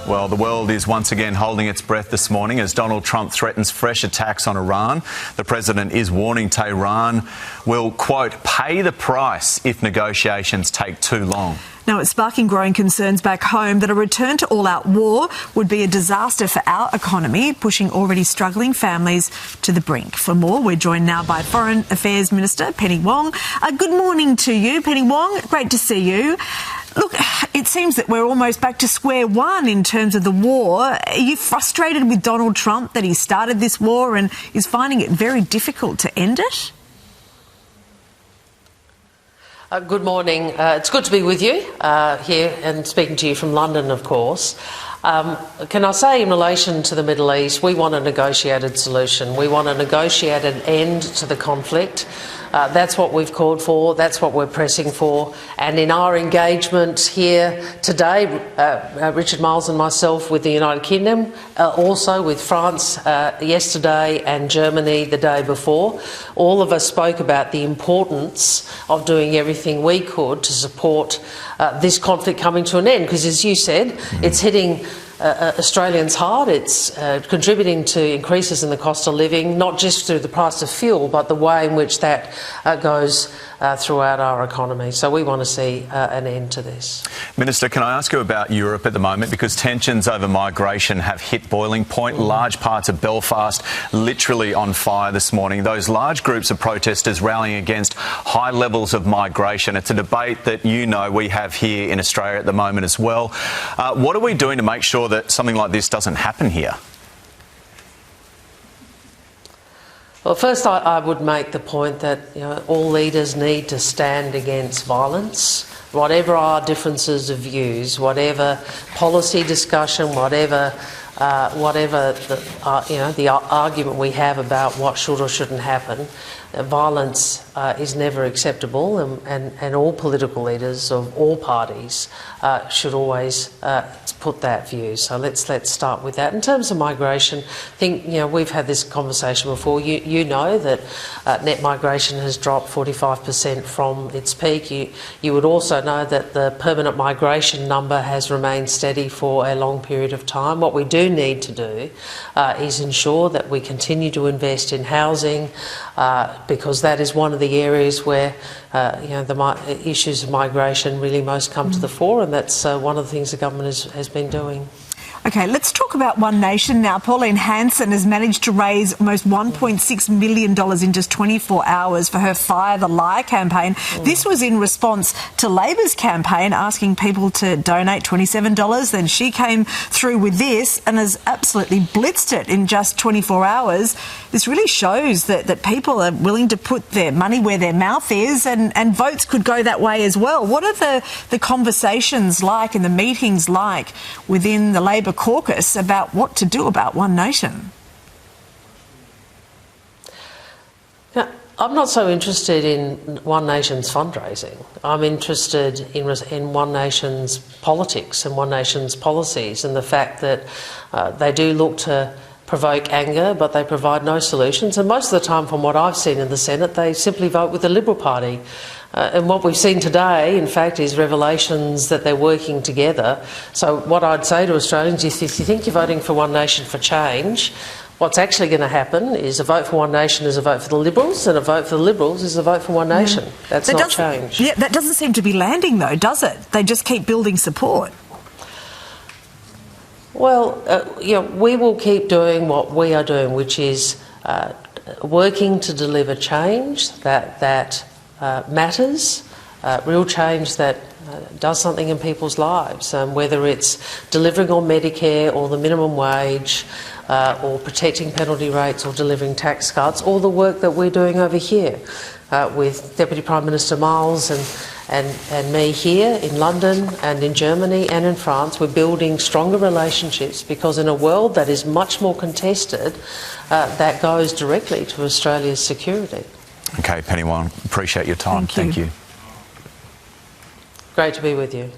Well, the world is once again holding its breath this morning as Donald Trump threatens fresh attacks on Iran. The president is warning Tehran will, quote, pay the price if negotiations take too long. Now, it's sparking growing concerns back home that a return to all-out war would be a disaster for our economy, pushing already struggling families to the brink. For more, we're joined now by Foreign Affairs Minister Penny Wong. Good morning to you, Penny Wong. Great to see you. Look, it seems that we're almost back to square one in terms of the war. Are you frustrated with Donald Trump that he started this war and is finding it very difficult to end it? Good morning. It's good to be with you here and speaking to you from London, of course. Can I say in relation to the Middle East, we want a negotiated solution. We want a negotiated end to the conflict. That's what we've called for. That's what we're pressing for. And in our engagement here today, Richard Miles and myself with the United Kingdom, also with France yesterday and Germany the day before, all of us spoke about the importance of doing everything we could to support this conflict coming to an end. Because as you said, it's hitting Australians hard. It's contributing to increases in the cost of living, not just through the price of fuel, but the way in which that goes throughout our economy. So we want to see an end to this. Minister, can I ask you about Europe at the moment? Because tensions over migration have hit boiling point. Large parts of Belfast literally on fire this morning. Those large groups of protesters rallying against high levels of migration. It's a debate that you know we have here in Australia at the moment as well. What are we doing to make sure that something like this doesn't happen here? Well, first I would make the point that all leaders need to stand against violence, whatever our differences of views, whatever policy discussion, whatever the argument we have about what should or shouldn't happen. Violence is never acceptable, and all political leaders of all parties should always put that view. So let's start with that. In terms of migration, I think we've had this conversation before. You know that net migration has dropped 45% from its peak. You would also know that the permanent migration number has remained steady for a long period of time. What we do need to do is ensure that we continue to invest in housing, because that is one of the areas where the issues of migration really most come to the fore, and that's one of the things the government has been doing. OK, let's talk about One Nation now. Pauline Hanson has managed to raise almost $1.6 million in just 24 hours for her Fire the Lie campaign. This was in response to Labor's campaign asking people to donate $27. Then she came through with this and has absolutely blitzed it in just 24 hours. This really shows that people are willing to put their money where their mouth is, and votes could go that way as well. What are the conversations like and the meetings like within the Labor caucus about what to do about One Nation? Now, I'm not so interested in One Nation's fundraising. I'm interested in One Nation's politics and One Nation's policies, and the fact that they do look to provoke anger, but they provide no solutions. And most of the time, from what I've seen in the Senate, they simply vote with the Liberal Party. And what we've seen today, in fact, is revelations that they're working together. So what I'd say to Australians is, if you think you're voting for One Nation for change, what's actually going to happen is a vote for One Nation is a vote for the Liberals, and a vote for the Liberals is a vote for One Nation. That's not change. Yeah, that doesn't seem to be landing, though, does it? They just keep building support. Well, we will keep doing what we are doing, which is working to deliver change that matters, real change that does something in people's lives, whether it's delivering on Medicare or the minimum wage, or protecting penalty rates or delivering tax cuts, all the work that we're doing over here with Deputy Prime Minister Miles and me here in London and in Germany and in France. We're building stronger relationships, because in a world that is much more contested, that goes directly to Australia's security. OK, Penny Wong, appreciate your time. Thank you. Great to be with you.